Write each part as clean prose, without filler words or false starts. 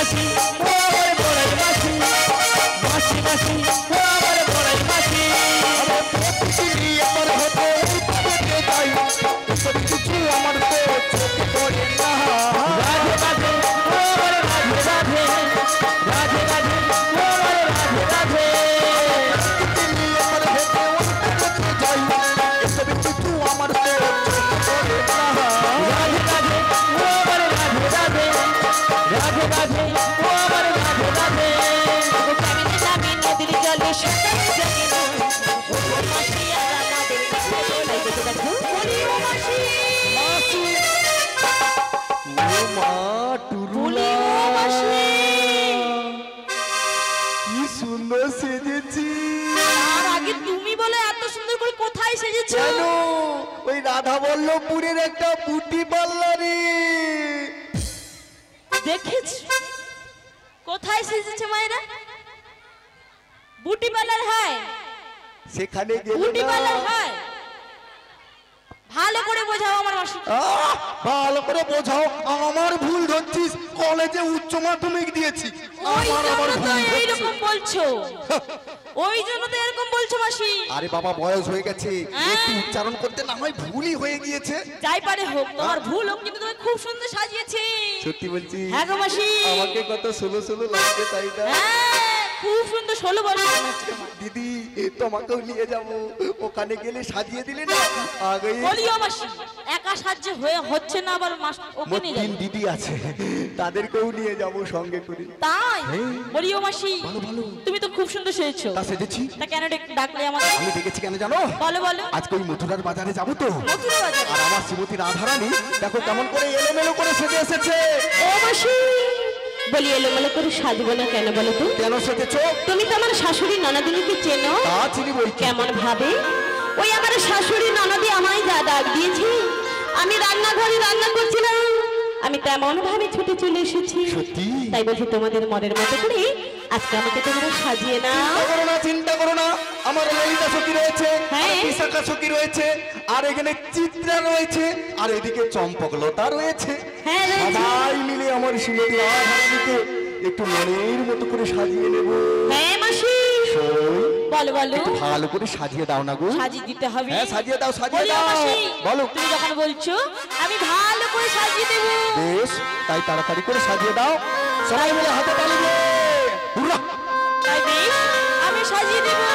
মাসি ও আমার বড়াই মাসি মাসি মাসি ও আমার বড়াই মাসি প্রতিদিনই আমার হাতে উঠতে যাই এসব কিছু আমার তো চোখে পড়ে না রাধে রাধে ও আমার রাধে রাধে রাধে রাধে ও আমার রাধে রাধে প্রতিদিনই আমার হাতে উঠতে যাই এসব কিছু আমার তো চোখে পড়ে না রাধে রাধে ও আমার রাধে রাধে রাধে রাধে ও আমার রাধে রাধে কেমনে যাবে নদীর জলে সাঁতার জানি না ও মাসি আর আমাদের তাই দেখে দেখো বলি ও মাসি মাসি ও মা বলি টুরুলা ও মাসি কি সুন্দর সেজেছি আর আগে তুমি বলে এত সুন্দর করে কোথায় সেজেছো কেন ওই রাধা বল্লভপুরের একটা বুটি পার্লারে দেখেছ কোথায় সেজেছে মায়েরা বুটি পার্লার হয় সেখানে বুটি গেলে পার্লার না হয় ভালো করে বোঝাও আমার মাসি ভালো করে বোঝাও আমার ভুল ধরছিস কলেজে উচ্চ মাধ্যমিক দিয়েছি ওই আমার আবার জন্য তো ভুল ধরছিস। এইরকম বলছো ওই জন্য তো এরকম বলছো মাসি আরে বাবা বয়স হয়ে গেছে হ্যাঁ। একটু উচ্চারণ করতে না হয় ভুলই হয়ে গিয়েছে যাই পারে হোক তোমার ভুল হোক কিন্তু তুমি খুব সুন্দর সাজিয়েছি সত্যি বলছি হ্যাঁ গো মাসি আমাকে কত ষোলো ষোলো লাগছে তাই না হ্যাঁ খুব সুন্দর 16 বছর মনে হচ্ছে তোমার। দিদি তোমাকেও নিয়ে যাব ওখানে গেলে সাজিয়ে দিলে না আগে বলিও মাসি একা সাহায্য হয়ে হচ্ছে না আবার মাস ওকে মোট নিয়ে 3 যাবে দিদি আছে তাদেরকেও নিয়ে যাব সঙ্গে করে তাই হ্যাঁ। বলিও মাসি ভালো ভালো তুমি তো খুব সুন্দর সেজেছো তা সেজেছি তা কেন ডাকলে আমাকে আমি দেখেছি কেন জানো বলো বলো আজকে ওই মথুরার বাজারে যাবো তো মথুরা বাজার আর আমার শ্রীমতী রাধারানী দেখো কেমন করে এলোমেলো করে সেজে এসেছে ও মাসি বলি এলোমেলো করে সাজবো না কেন বলো তো কেন সেজেছো তুমি তো আমার শাশুড়ি ননদিনীকে চেনো তা চিনি বই কেমন ভাবে ওই আমার শাশুড়ি ননদি আমায় যা ডাক দিয়েছে আমি রান্নাঘরে রান্না করছিলাম আমি তেমন ভাবে ছুটে চলে এসেছি সত্যি? তাই বলছি তোমাদের মনের মতো করে আজকে আমাকে তোমরা সাজিয়ে না চিন্তা করো না আমার ললিতা সখী রয়েছে হ্যাঁ। আর বিশাখা সখী রয়েছে আর এখানে চিত্রা রয়েছে আর এদিকে চম্পকলতা রয়েছে হ্যাঁ, রয়েছে। সবাই মিলে আমার শ্রীমতী রাধারানীকে একটু মনের মতো করে সাজিয়ে নেব হ্যাঁ মাসি শোন, বলো বলো একটু ভালো করে সাজিয়ে দাও না গো সাজিয়ে দিতে হবে হ্যাঁ সাজিয়ে দাও সাজিয়ে বলিও দাও মাসি বলো তুমি যখন বলছো আমি ভালো করে সাজিয়ে দেবো বেশ তাই তাড়াতাড়ি করে সাজিয়ে দাও সবাই মিলে হাতে তালি দিয়ে হুররা! তাই বেশ আমি সাজিয়ে দেবো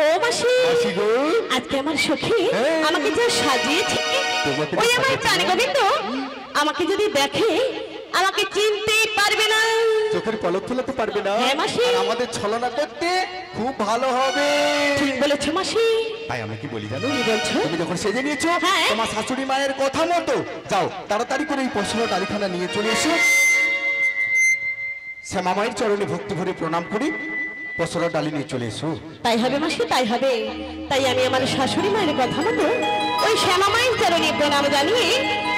ও মাসি আজকে আমার সখী আমাকে যে সাজিয়েছে ওই আমার প্রাণ গোবিন্দ আমাকে যদি দেখে আমাকে চিনতেই পারবে না, চোখের পলক ফেলাতে পারবে না। হ্যাঁ মাসি। আর আমাদের ছলনা করতে খুব ভালো হবে। ঠিক বলেছো মাসি। তাই আমি কি বলি জানো, কি বলছো? তুমি যখন সেজে নিয়েছো হ্যাঁ। তোমার শাশুড়ি মায়ের কথা মতো যাও তাড়াতাড়ি করে এই পশরা ডালিখানা নিয়ে চলে এসো। শ্যামা মায়ের চরণে ভক্তি ভরে প্রণাম করি পশরা ডালি নিয়ে চলে এসো। তাই হবে মাসি, তাই হবে। তাই আমি আমার শাশুড়ি মায়ের কথা মতো ওই শ্যামা মায়ের চরণে প্রণাম জানিয়ে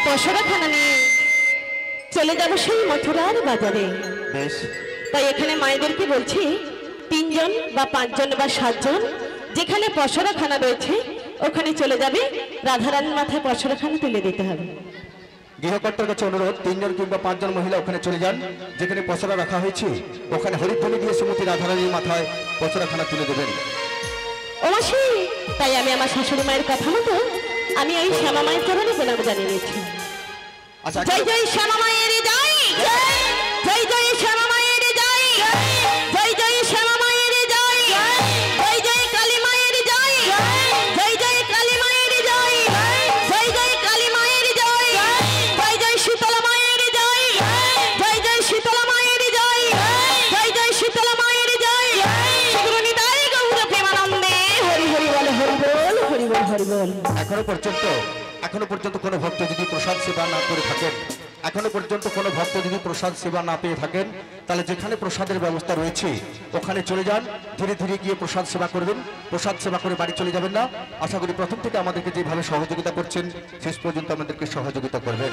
পশরাখানা নিয়ে চলে যাব সেই মথুরার বাজারে। বেশ, তাই এখানে মায়েদেরকে বলছি 3 জন বা 5 জন বা 7 জন যেখানে পশরাখানা রয়েছে ওখানে চলে যাবে, রাধারানীর মাথায় পশরাখানা তুলে দিতে হবে। গৃহকর্তার কাছে অনুরোধ 3 জন কিংবা 5 জন মহিলা ওখানে চলে যান, যেখানে পশরা রাখা হয়েছে ওখানে হরিধ্বনি দিয়ে শ্রীমতী রাধারানীর মাথায় পশরাখানা তুলে দেবেন। ও মাসি, তাই আমি আমার শাশুড়ি মায়ের কথা মতো আমি ওই শ্যামা মায়ের চরণে প্রণাম জানিয়ে নিয়েছি। আচ্ছা, জয় জয় শ্যামা মায়ের জয়, জয় জয় শ্যামা মায়ের জয়, জয় জয় শ্যামা মায়ের জয়, জয় জয় কালী মায়ের জয়, জয় জয় কালী মায়ের জয়, জয় জয় কালী মায়ের জয়, জয় জয় শীতলা মায়ের জয়, জয় জয় শীতলা মায়ের জয়, জয় জয় শীতলা মায়ের জয়। সুগুরুনি দাই গৌর প্রেমানন্দে হরি হরি বল, হরি বল, হরি বল, হরি বল। এখনো পর্যন্ত কোনো ভক্ত যদি প্রসাদ সেবা না করে থাকেন, এখনো পর্যন্ত কোনো ভক্ত যদি প্রসাদ সেবা না পেয়ে থাকেন, তাহলে যেখানে প্রসাদের ব্যবস্থা রয়েছে ওখানে চলে যান, ধীরে ধীরে গিয়ে প্রসাদ সেবা করবেন। প্রসাদ সেবা করে বাড়ি চলে যাবেন না। আশা করি প্রথম থেকে আমাদেরকে যেভাবে সহযোগিতা করছেন শেষ পর্যন্ত আমাদেরকে সহযোগিতা করবেন।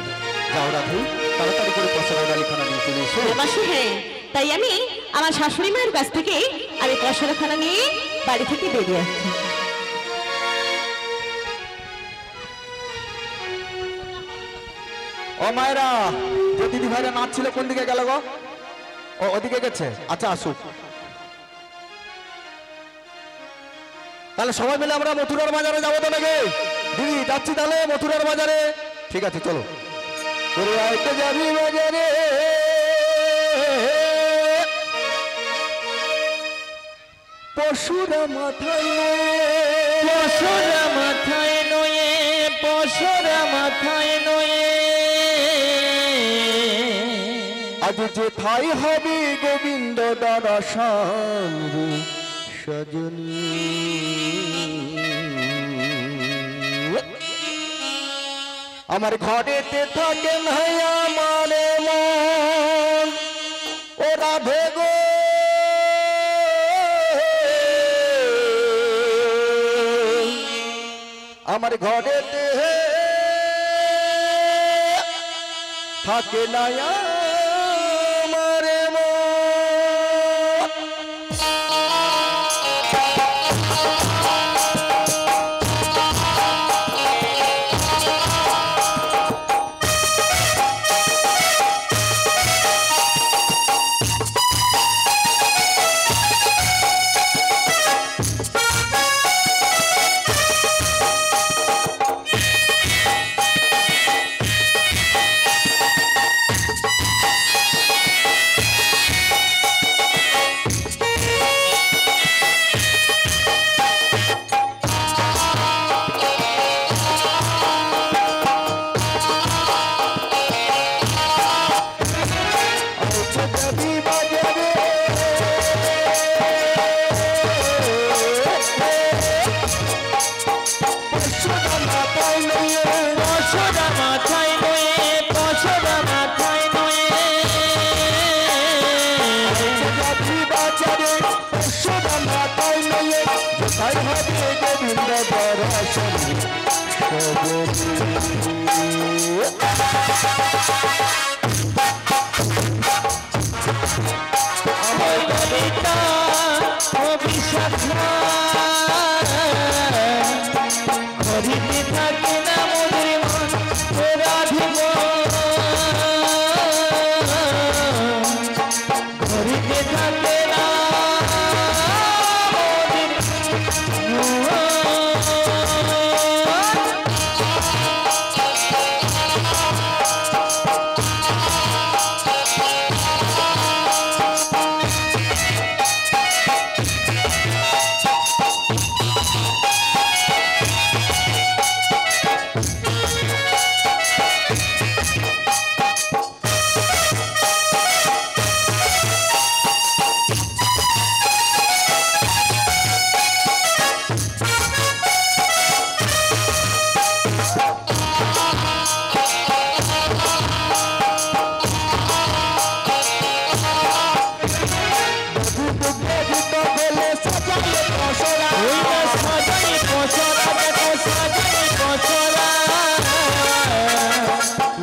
যাও রাধু, তাড়াতাড়ি করে প্রসাদের ডালিখানা নিয়ে চলে এসো। মাসি, হ্যাঁ, তাই আমি আমার শাশুড়ি মায়ের কাছ থেকে আমি পশরাখানা নিয়ে বাড়ি থেকে বেরিয়ে আসছি। ও মায়েরা, যে দিদি ভাইরা নাচছিল কোন দিকে গেল গো? ও ওদিকে গেছে, আচ্ছা আসুক। তাহলে সবাই মিলে আমরা মথুরার বাজারে যাবো তো নাকি? দিদি যাচ্ছি তাহলে মথুরার বাজারে। ঠিক আছে চলো। তোরে আইতে যাবি বাজারে, পশুরা মাথায় পশুরা মাথায় নয়ে, পশুরা মাথায় নয়ে, আজ যে ঠাই হবে গোবিন্দ দর্শন সজনী। আমার ঘরেতে থাকেন হয় আমার মন, ও রাধে গো আমার ঘরেতে থাকে না আমার মন।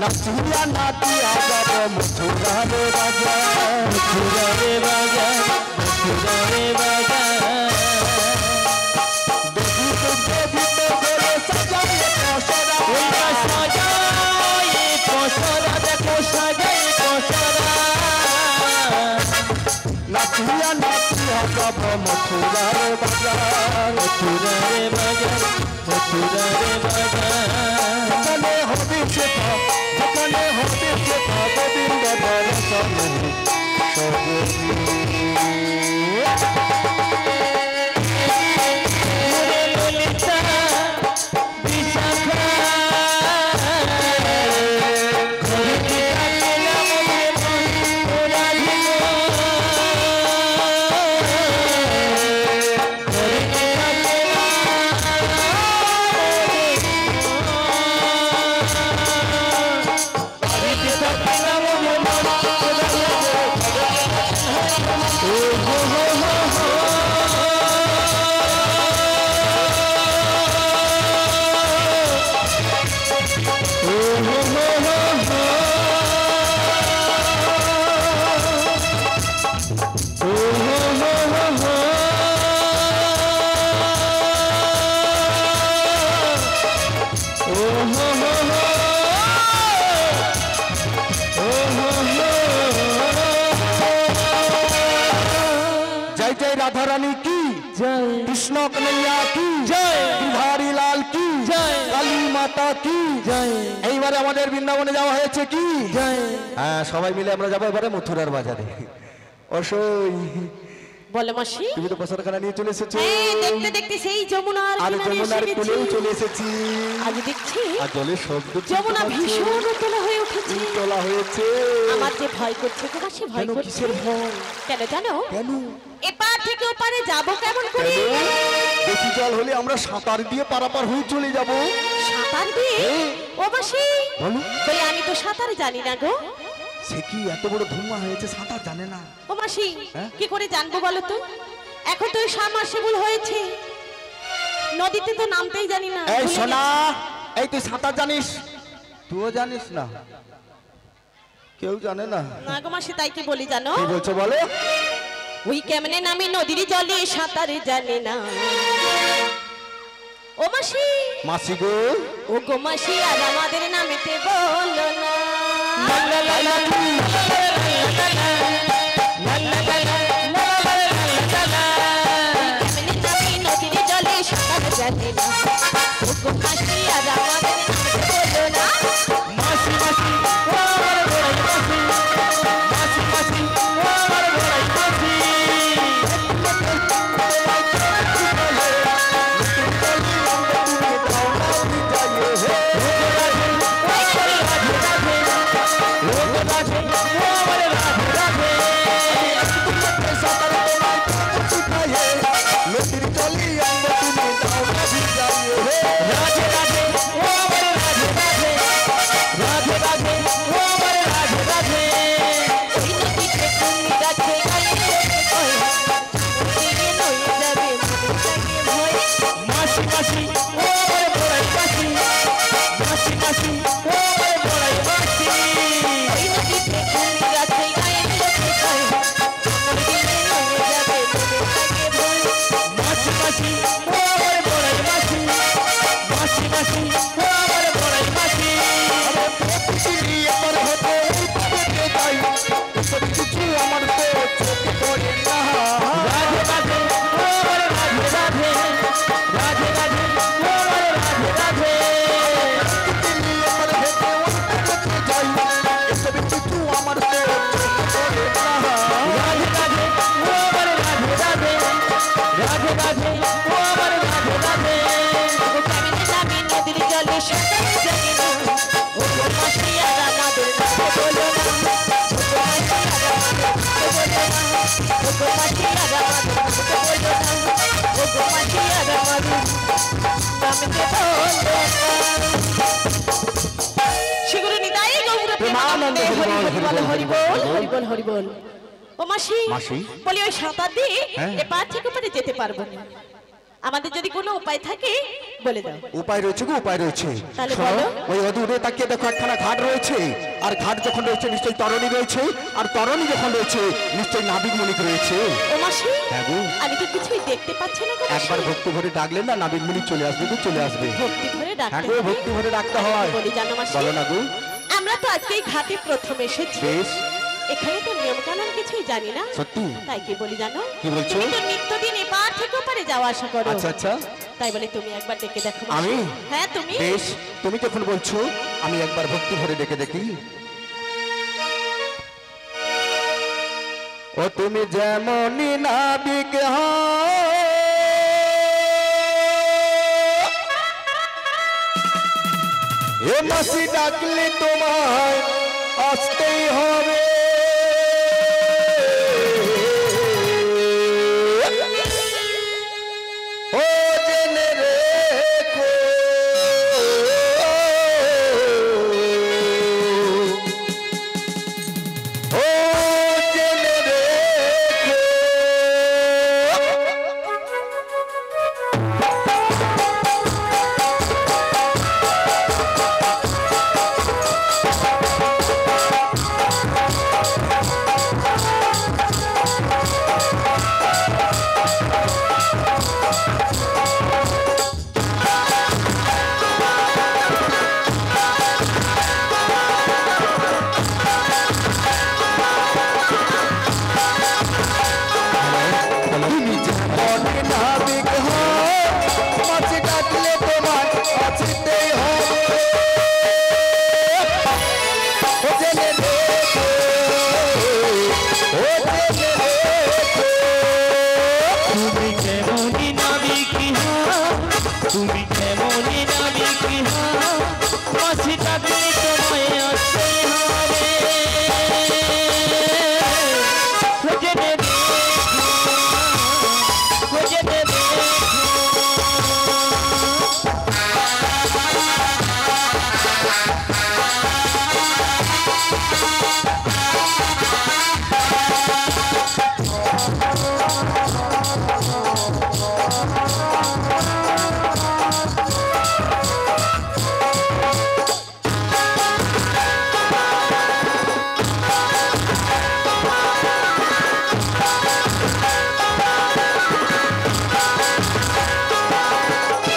নাচিয়া নাচিয়া যাব মথুরারে বাজার, মথুরারে বাজার, মথুরারে বাজার। দেবী তো করে সাজাইয়ে পসরা, ওইটা সাজাই পসরা, দেখো সাজাই পসরা। নাচিয়া নাচিয়া যাব মথুরারে বাজার, মথুরারে বাজার, মথুরারে বাজার। যেখানে হবে সেটা, যেখানে হবে সেটা গোবিন্দ দর্শন সজনী। ওরে ললিতা বিশাখা, ঘরে ডাকিলাম রে মন ওরা দিল, ঘরে ডাকিলাম রে মন ওরা দিল। ও হো হো হো হো। जय जय राधा रानी की জয় कृष्ण कन्हैया की জয় बिहारी लाल की জয় काली माता की জয় এইবারে আমাদের বৃন্দাবনে যাওয়া হয়েছে কি জয়। হ্যাঁ সবাই মিলে আমরা যাবো এবারে মথুরার বাজারে। অসই বলে মাসি তুমি তো পছন্দখানা নিয়ে চলে এসেছো, এই দেখতে দেখতে সেই যমুনার আর কিনারে যমুনার এসে কোলেও গেছি। চলে এসেছি। আজ দেখছি আর জলের শব্দ যমুনা ভীষণ উত্তলা হয়ে উঠেছে। তোলা হয়েছে। আমার যে ভয় করছে গো মাসি, ভয় কেন, করছে। কিসের ভয়? কেন জানো? কেন? এপার থেকে ওপারে যাবো কেমন করে? কেন? বেশি জল হলে আমরা সাঁতার দিয়ে পারাপার হয়ে চলে যাব। সাঁতার দিয়ে? ও মাসি বলো। বলে আমি তো সাঁতার জানি না গো। সে কি এত বড় ধুমা হয়েছে সাঁতার জানে না? ও মাসি হ্যাঁ? কি করে জানবো বলো তো? এখন তো সাবমার্সিবল হয়েছে, নদীতে তো নামতেই জানি না। এই ভুলে সোনা, গেছি। এই তুই সাঁতার জানিস? তুইও জানিস না? কেউ জানে না। না গো মাসি, তাই কি বলি জানো? কি বলছো বলো? ওই কেমনে নামি নদীর জলে সাঁতার জানে না। ও মাসি, মাসি গো, ও গো মাসি আর আমাদের নামেতে বলো না। কেমনে নামি নদীর জলে সাঁতার জানে না। ও গো মাসি আর আমাদের নামেতে বলো না। মাসি মাসি ও আমার বড়াই মাসি, মাসি মাসি ও আমার বড়াই মাসি। রাধে রাধে ও আমার রাধে রাধে, রাধে রাধে ও আমার রাধে রাধে। ওই নদীতে কুমির আছে, গায়ে ওঠে ভয়। দিকে নই যাবে মনে থাকে ভয়। মাসি মাসি ও আমার বড়াই মাসি, মাসি মাসি ও আমার বড়াই মাসি। ওই নদীতে কুমির আছে, গায়ে ওঠে ভয়। দিকে নই যাবে মনে থাকে ভয়। মাসি মাসি ও আমার বড়াই মাসি, মাসি মাসি ও আমার বড়াই মাসি। রাধে রাধে ও আমার রাধে রাধে, রাধে রাধে ও আমার রাধে রাধে। রাধে রাধে ও আমার রাধে রাধে, রাধে রাধে ও আমার রাধে রাধে। ও কেমনে নামি নদীর জলে সাঁতার জানে না। ও গো মাসি আর আমাদের নামে বলো না। ও গো মাসি আর আমাদের নামে বলো না। ও গো মাসি আর আমাদের নামে বলো না। সেগুলো নিতাই গৌর প্রেমানন্দে হরি হরি বল, হরি বল, হরি বল, হরি বল। ও মাসি, মাসি? বলি ওই সাঁতার দিয়ে হ্যাঁ। এপার থেকে ওপারে যেতে পারবো না। আমাদের যদি কোনো উপায় থাকে বলে দাও। উপায় রয়েছে গো, উপায় রয়েছে। তাহলে শোনো, বলো। ওই অদূরে তাকিয়ে দেখো একখানা ঘাট রয়েছে, আর ঘাট যখন রয়েছে নিশ্চয়ই তরণী রয়েছে, আর তরণী যখন রয়েছে নিশ্চয়ই নাবিক মণিক রয়েছে। ও মাসি, হ্যাঁ গো। আমি তো কিছুই দেখতে পাচ্ছি না গো মাসি। একবার ভক্তি ভরে ডাকলেন না নাবিক মণিক চলে আসবে গো, চলে আসবে। ভক্তি ভরে হ্যাঁ ডাকতে গো, হবে। ভক্তি ভরে ডাকতে হয়। বলি জানো মাসি, বলো না গো। আমরা তো আজকে এই ঘাটে প্রথম এসেছি, বেশ, এখানে তো নিয়ম কানুন কিছুই জানি না। সত্যি? তাই কি বলি জানো, কি বলছো? তুমি তো নিত্যদিন এপার থেকে ওপারে যাওয়া আসা করো। আচ্ছা আচ্ছা, তাই বলে তুমি একবার ডেকে দেখো মাসি। আমি? হ্যাঁ তুমি। বেশ, তুমি যখন বলছো আমি একবার ভক্তি ভরে ডেকে দেখি। ও তুমি যেমনই নাবিক হও, এ মাসি ডাকলে তোমায় আসতেই হবে। ও জেনে রেখো, ও জেনে রেখো, তুমি যেমন নাবিক হও, মাছ ডাকলে তোমার আসতেই হবে। ও জেনে রেখো, ও জেনে রেখো, তুমি কেমনই নাবিকি হও, তুমি কেমনই নাবিকি হও, মাছি ডাকলে তোমায় আসতেই হবে। ও জেনে রেখো, ও জেনে রেখো।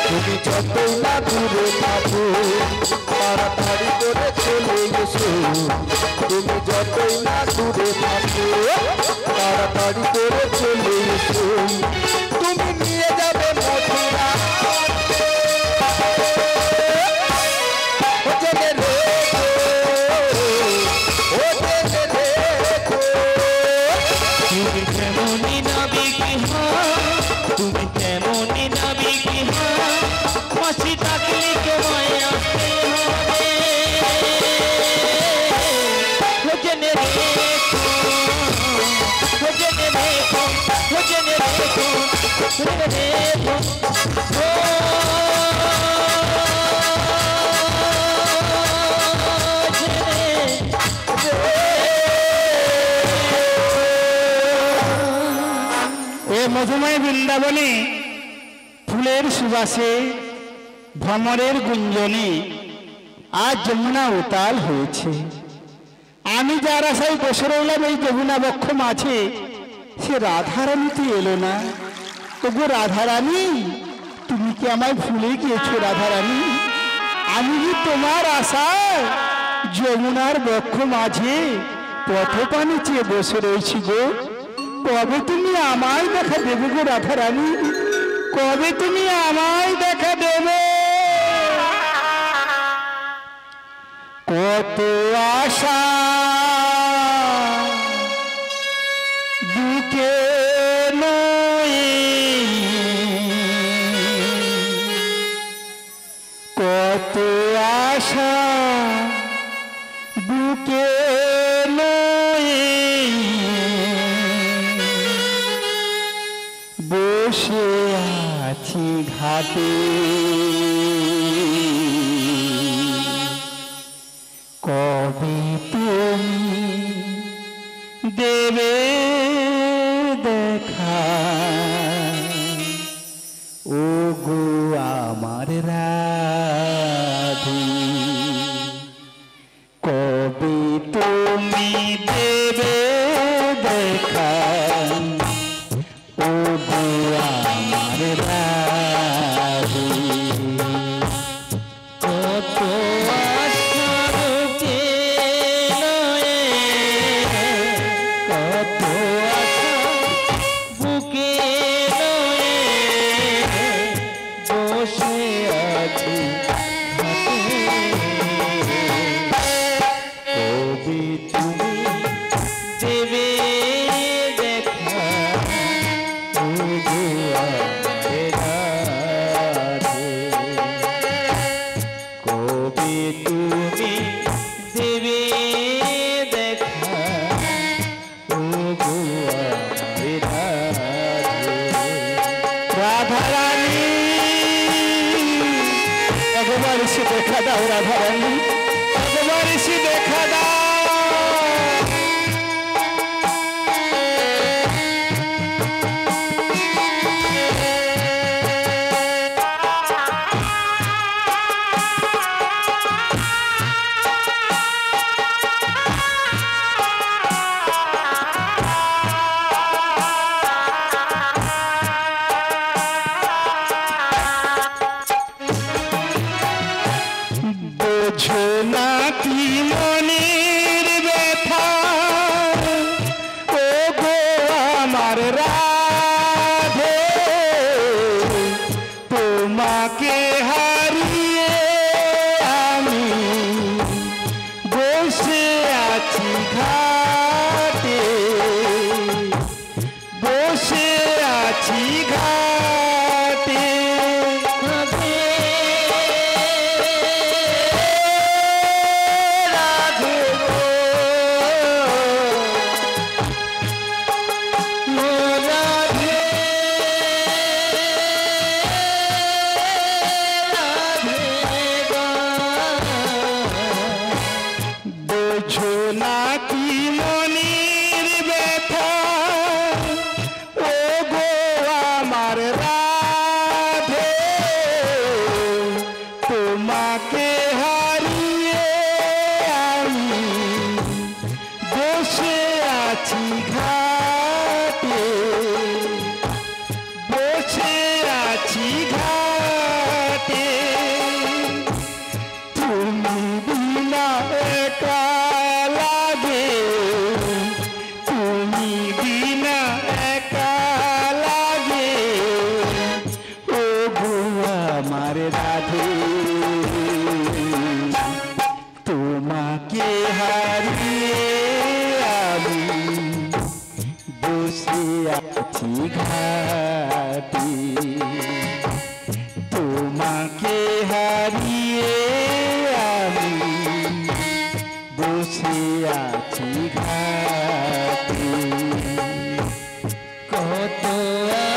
তুমি যতই না দূরে থাকো তাড়াতাড়ি করে চলে এসো। তুমি যতই না দূরে থাকো তাড়াতাড়ি করে চলে এসো। তুমি নিয়ে যাবে মথুরা, ও জেনে রেখো, ও জেনে রেখো, তুমি কেমনই নাবিকি হও, তুমি কেমনই নাবিকি হও, মাছি ডাকলে তোমায় আসতেই হবে। ও জেনে রেখো, ও জেনে রেখো, ও জেনে রেখো, জেনে রেখো। এ মধুময় বৃন্দাবনে ফুলের সুবাসে ভ্রমরের গুঞ্জনে আজ যমুনা উতাল হয়েছে। আমি যার আশায় বসে রইলাম এই যমুনা বক্ষ মাঝে, সে রাধারানী তো এলো না। ওগো রাধারানী, তুমি কি আমায় ভুলে গিয়েছো রাধারানী? আমি কি তোমার আশায় যমুনার বক্ষ মাঝে পথপানে চেয়ে বসে রয়েছি গো। কবে তুমি আমায় দেখা দেবে গো রাধারানী? কবে তুমি আমায় দেখা দেবে? কত আশা বুকে নয়, কত আশা বুকে নয়, বসে আছি ঘাটে কবে তুমি দেবে দেখা ও দেখা দাও। বোঝো না কি মনের ব্যথা, ও গো আমার রাধে, তোমাকে হারিয়ে আমি বসে আছি ঘাটে, বসে আছি ঘাটে। বোঝো না কি মনের ব্যথা, ও গো আমার রাধে, তোমাকে হারিয়ে আমি বসে আছি ঘাটে, বসে আছি ঘাটে। তুমি বিনা একা লাগে, তুমি বিনা একা লাগে, ও গো আমার রাধে, তোমাকে হারিয়ে আমি বসে আছি ঘাটে, তোমাকে হারিয়ে আমি বসে আছি ঘাটে। কত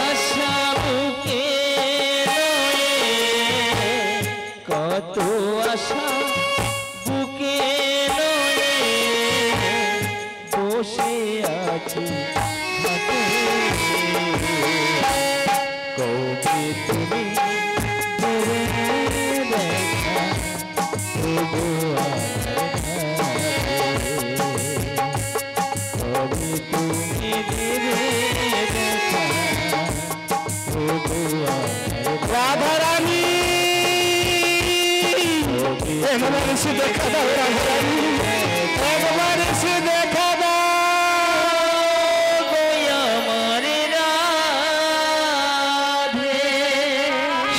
আশা বুকে লয়ে, কত আশা বুকে লয়ে বসে আছি ঘাটে। কবে তুমি দেবে দেখা, ওগো আমার ঘাটে। কবে তুমি দেবে দেখা, ওগো আমার রাধা রানী, একবার এসে দেখা দাও রাধা রানী, একবার এসে দেখা দাও। আমার রাধে।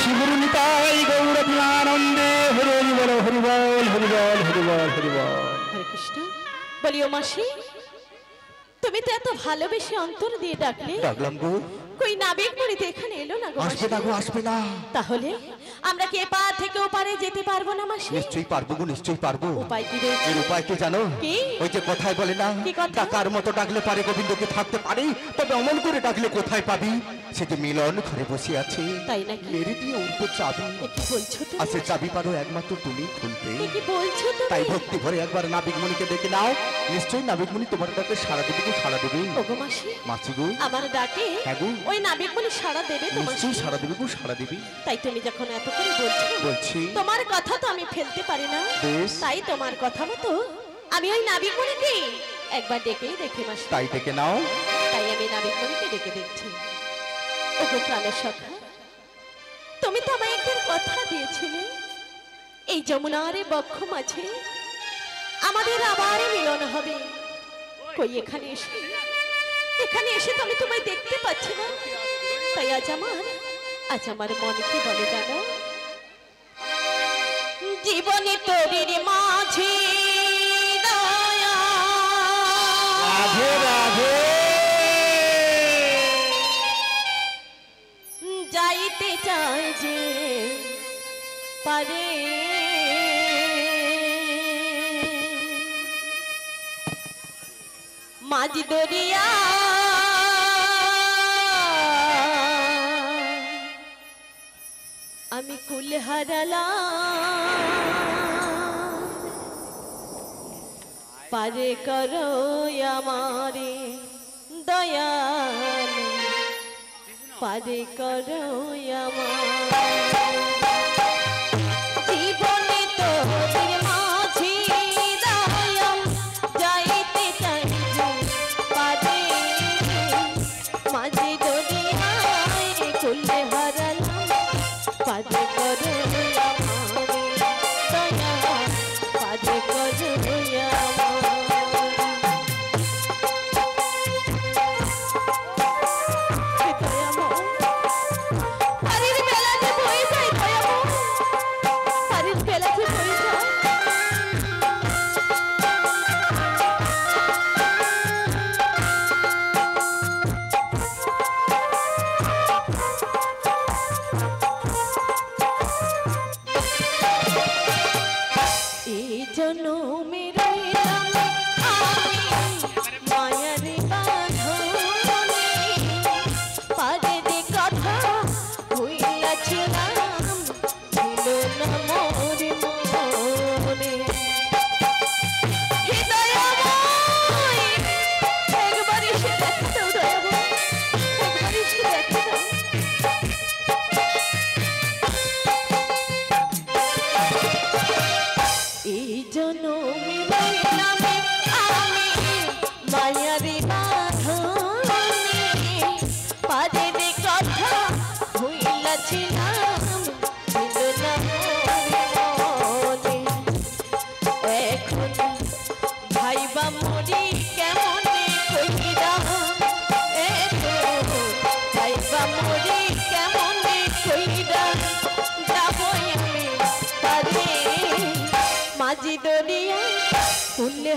শিবুর নিতাই গৌর আনন্দে হরি হরি বল, হরি বল, হরি বল, হরি বল, হরি বল। হরে কৃষ্ণ। বলিও মাসি, তুমি তো এত ভালোবেসে অন্তর দিয়ে ডাকলে, ডাকলাম গো, কই নাবিক মরিতে এখানে এলো না গো আসবে মাসি? না গো, আসবে না। তাহলে আমরা কি এপার থেকে ওপারে যেতে পারবো না মাসি? নিশ্চয়ই পারবো গো, নিশ্চয়ই পারবো। উপায় কি রয়েছে? এর উপায় কি জানো? কি? ওই যে কথায় বলে না, কি কথা? টাকার মতো ডাকলে পারে গোবিন্দকে থাকতে পারে, তবে অমন করে ডাকলে কোথায় পাবি? সে যে মিলন ঘরে বসে আছে, তাই নাকি? মেরে দিয়ে উল্টো চাবি, এ কি বলছো তুমি? আর সে চাবি পারো একমাত্র তুমি খুলতে। এ কি বলছো তাই তুমি? ভক্তি ভরে একবার নাবিকমণিকে ডেকে নাও, নিশ্চয়ই নাবিকমণি তোমার ডাকে সারা দেবে গো, সারা দেবে। ওগো মাসি, মাছি গো, আমার ডাকে হ্যাঁ গো। ওই নাবিক বলে সাড়া দেবে তো মাসি? নিশ্চয়ই সারা দেবে গো, সারা দেবে। তাই তুমি যখন এত করে বলছো, বলছি তোমার কথা তো আমি ফেলতে পারি না। বেশ। তাই তোমার কথা মতো আমি ওই নাবিক মনিকে একবার ডেকেই দেখি মাসি। তাই ডেকে নাও। তাই আমি নাবিক মনিকে ডেকে দেখছি। ওগো প্রাণের সখা, তুমি তো আমায় একদিন কথা দিয়েছিলে, এই যমুনার বক্ষ মাঝে আমাদের আবার মিলন হবে। কই এখানে এসে তো আমি তোমায় দেখতে পাচ্ছি না। তাই আজ আমার মন কি বলে জানো, জীবনে তোরির মাঝে দয়া রাধে রাধে যাইতে চায় যে পারে, মাঝি দরিয়া আমি কুল হারালাম। পারে করো আমারে দয়াল, পারে করো আমার জীবনে তোদের মাঝে দয়াল যাইতে চাই পারে মাঝে দরিয়ায় খুললে হারালাম, পারে করো আমারে দয়াল, পারে করো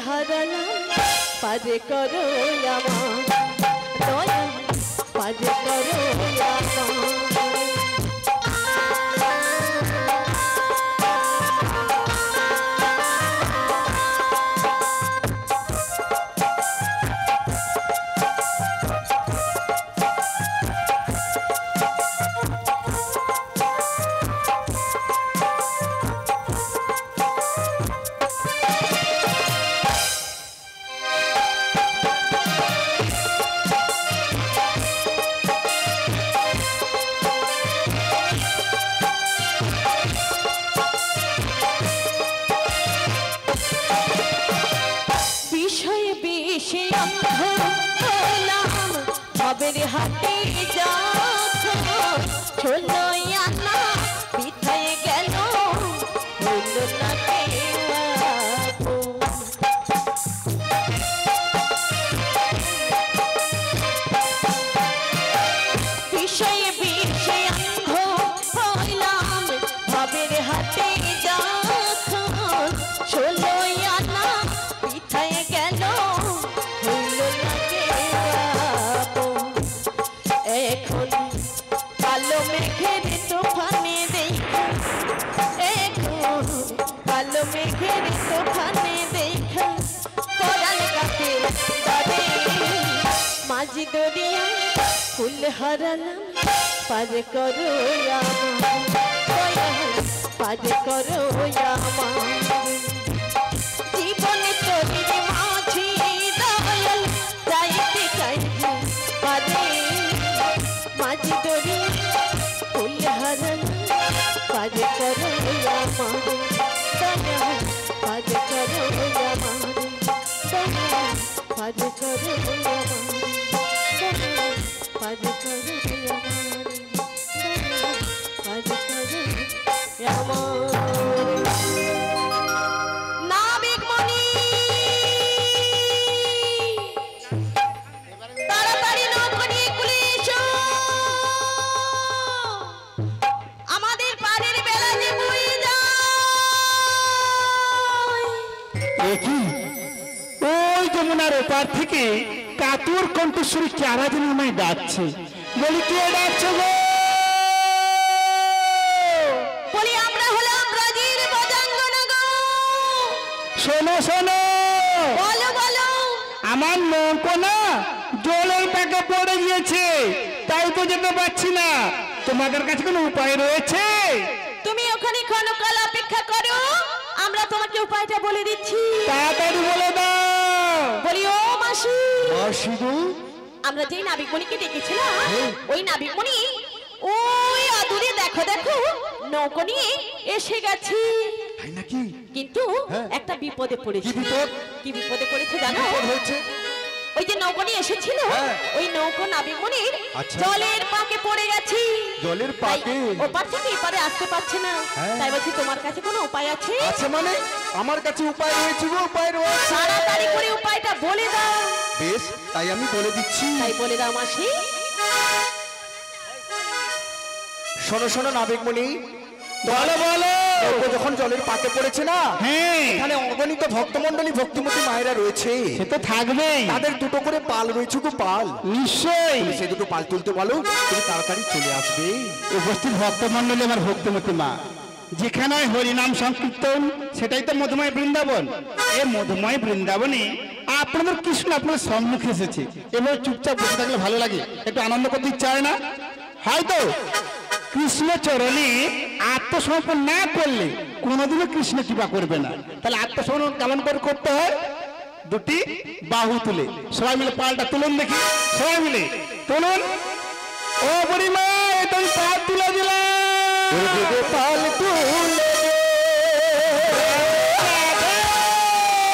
হারালাম, পারে করো আমার দয়াল, পারে করো ভবের হাতে যখন ছোলো আনা পিঠায় গেল হইল না বিষয়ে বিষে অন্ধ হইলাম, ভবের হাতে যখন ছোলো আনা পিঠায় গেল হইল না এখন কালো মেঘের তুফানে দেখা, এখন কালো মেঘের তুফানে দেখা পরাণ কাকে তবে মাঝি দরিয়া ফুল হারালাম, পারে করো আমার দয়াল, পারে করো আমার জীবনে তোদের মাঝে দয়াল যাইতে চাইছি পারে মাঝি দরি ফুল হারালাম, পারে করো আমার দয়াল, পারে করো আমার দয়াল, পারে করো আমার দয়াল, পারে করো আমার দয়াল, পারে করো আমার নাবিক মনি তাড়াতাড়ি নৌকো নিয়ে কুলে এসো, আমাদের পাড়ের বেলা যে বয়ে যায়। দেখি ওই যমুনার ওপার থেকে কাতুর কণ্ঠস্বরী কারা যেন আমায় ডাকছে, বলি কে ডাকছে গো? বলি আমরা হলাম ব্রাজিল বজাঙ্গনা গো। শোনো শোনো, বলো বলো। আমার নৌকো না জলের প্যাকে পড়ে গিয়েছে, তাই তো যেতে পারছি না। তোমাদের কাছে কোনো উপায় রয়েছে? তুমি ওখানে ক্ষণকাল অপেক্ষা করো, আমরা তোমাকে উপায়টা বলে দিচ্ছি। তাড়াতাড়ি বলে দাও। সিধু আমরা যেই নাবিকমণিকে ডেকেছিলাম ওই নাবিকমণি ওই আদুরে দেখো দেখো নৌকো নিয়ে এসে গেছে। তাই নাকি? কিন্তু হ্যাঁ। একটা বিপদে পড়েছে। কি বিপদ? কি বিপদে পড়েছে জানো? বিপদ হয়েছে? ওই যে নৌকো নিয়ে এসেছিল হ্যাঁ। ওই নৌকো নাবিকমণির আচ্ছা। জলের পাকে পড়ে গেছে। জলের তাই পাকে? ওপার থেকে এপারে আসতে পারছে না। হ্যাঁ। তাই বলছি তোমার কাছে কোনো উপায় আছে? আছে মানে? আমার কাছে উপায় রয়েছে গো, উপায় রয়েছে। তাড়াতাড়ি করে উপায়টা বলে দাও। বেশ, তাই আমি বলে দিচ্ছি। তাই বলে দাও মাসি। শোনো শোনো নাবিকমণি, বলো বলো। নৌকো যখন জলের পাকে পড়েছে না, হ্যাঁ, এখানে অগণিত ভক্তমণ্ডলী ভক্তিমতী মায়েরা রয়েছে। সে তো থাকবেই, তাদের দুটো করে পাল রয়েছে গো, পাল। নিশ্চয়ই। তুমি সেই দুটো পাল তুলতে বলো, তুমি তাড়াতাড়ি চলে আসবে। উপস্থিত ভক্তমণ্ডলী আমার ভক্তিমতী মা, যেখানে হয় হরিনাম সংকীর্তন সেটাই তো মধুময় বৃন্দাবন। এই মধুময় বৃন্দাবনে আপনাদের কৃষ্ণ আপনার সম্মুখে এসেছে, এবার চুপচাপ বসে থাকলে ভালো লাগে, একটু আনন্দ করতে ইচ্ছা হয় না? হয়তো কৃষ্ণ চরণে আত্মসমর্পণ না করলে কোনোদিনও কৃষ্ণ কৃপা করবে না। তাহলে আত্মসমর্পণ কেমন করে করতে হয়? দুটি বাহু তুলে সবাই মিলে পালটা তুলুন দেখি, সবাই মিলে তুলুন। ও বুড়িমা, এটা আমি পা তুলে দিলাম। পাল তুলে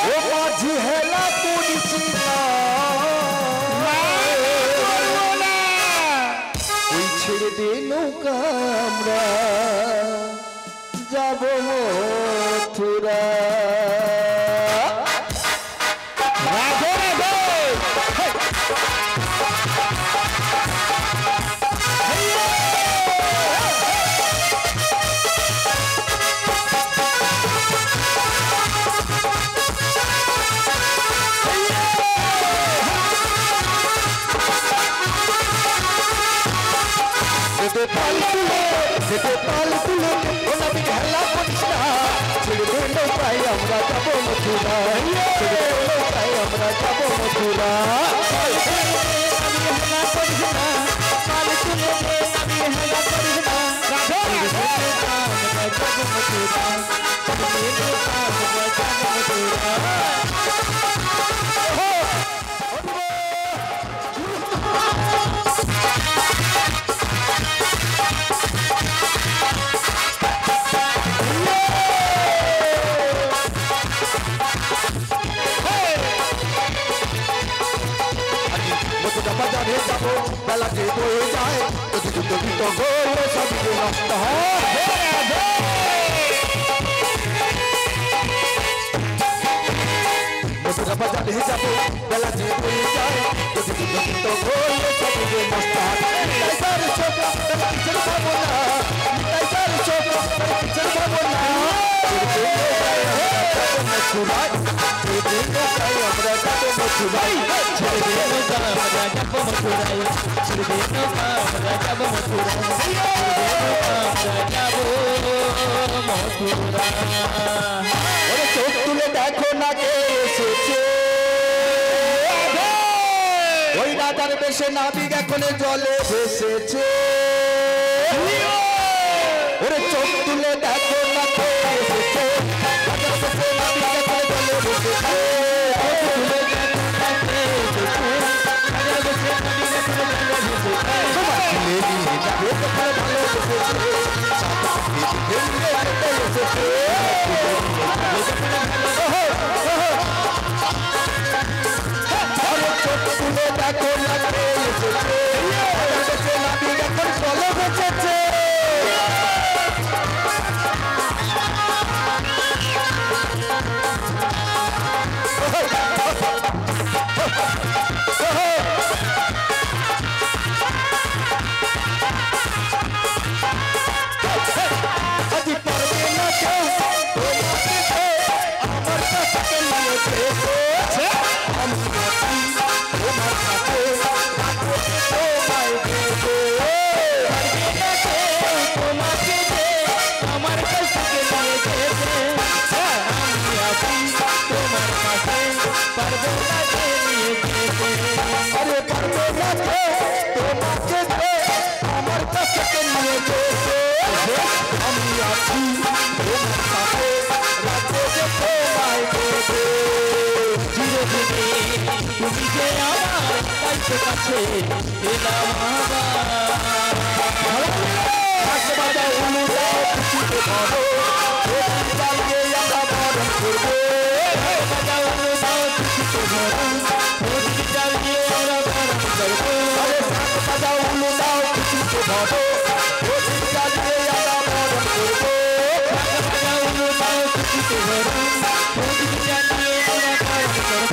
ও মাঝি হেলা পড়িছি না, ওই ছেড়ে দে নৌকা, আমরা যাব মথুরা। রাধে রাধে। যেতে পাল তুলে, যেতে পাল তুলে, ও নবী হেলা পড়িস না, ছেড়ে দে নৌকায় আমরা যাব মথুরা, ছেড়ে দে নৌকায় আমরা যাব মথুরা। মথুরা বাজারে যাব, বেলা যে বয়ে যায়, যদি দুটো গীত গোল সবই যে নষ্ট হয়। মথুরা বাজারে যাব, বেলা যে বয়ে যায়, যদি দুটো গীত গোল সবই যে নষ্ট হয়। তাই তার ছোটা, তার কিসের ভাবনা, তাই তার ছোটা, তার কিসের ভাবনা। মথুরায়, ছেড়ে দে নৌকায় আমরা যাব মথুরায়, ছেড়ে দে নৌকায় আমরা যাব মথুরায়, ছেড়ে দে নৌকায় আমরা যাব মথুরায়, ছেড়ে দে নৌকায় আমরা যাব মথুরায়। ওরে চোখ তুলে দেখো না কে এসেছে, ওই রাজার বেশে নাবিক এখন জলে ভেসেছে। ওরে চোখ তুলে দেখো না কে এসেছে, রাজার বেশে নাবিক এখন জলে ভেসেছে। চোখ তুলে দেখো না কে এসেছে, রাজার বেশে নাবিক এখন জলে ভেসেছে। তোমার ছেলে নিয়ে যাবে কোথায় ভালোবেসেছে, সাদা দিকে নিয়ে যেতে এসেছে। আরে চোখ তুলে দেখো না কে এসেছে, রাজার বেশে নাবিক এখন জলে ভেসেছে। আজি পারবে না কেউ তোমাকে সে আমার কাছে নিয়ে যেতে, আমি আছি তোমার সাথে, রাখবো তোমায় দেবো। পারবে না কেউ তোমাকে যে আমার কাছে নিয়ে যেতে, আমি আছি তোমার সাথে, পারবে না যে নিয়ে যেতে। আরে পারবে না কেউ তোমাকে যে আমার কাছে নিয়ে যেতে, আমি আছি তোমার সাথে, রাখবো যে তোমায় দেবো। চিরদিনে তুমি যে আমার কাছে কাছে এলাম আবার বাজাও উলু দাও খুশিতে ভরো প্রদীপ জ্বালিয়ে আমরা বরণ করবো বাজাও উলু দাও খুশিতে ভরো প্রদীপ জ্বালিয়ে আমরা বরণ করবো বাজাও উলু দাও খুশিতে ভরো প্রদীপ জ্বালিয়ে আমরা বরণ করবো বাজাও উলু দাও খুশিতে ভরো প্রদীপ জ্বালিয়ে আমরা বরণ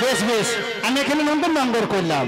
বেশ বেশ, আমি এখানে নন্দন নন্দর করলাম।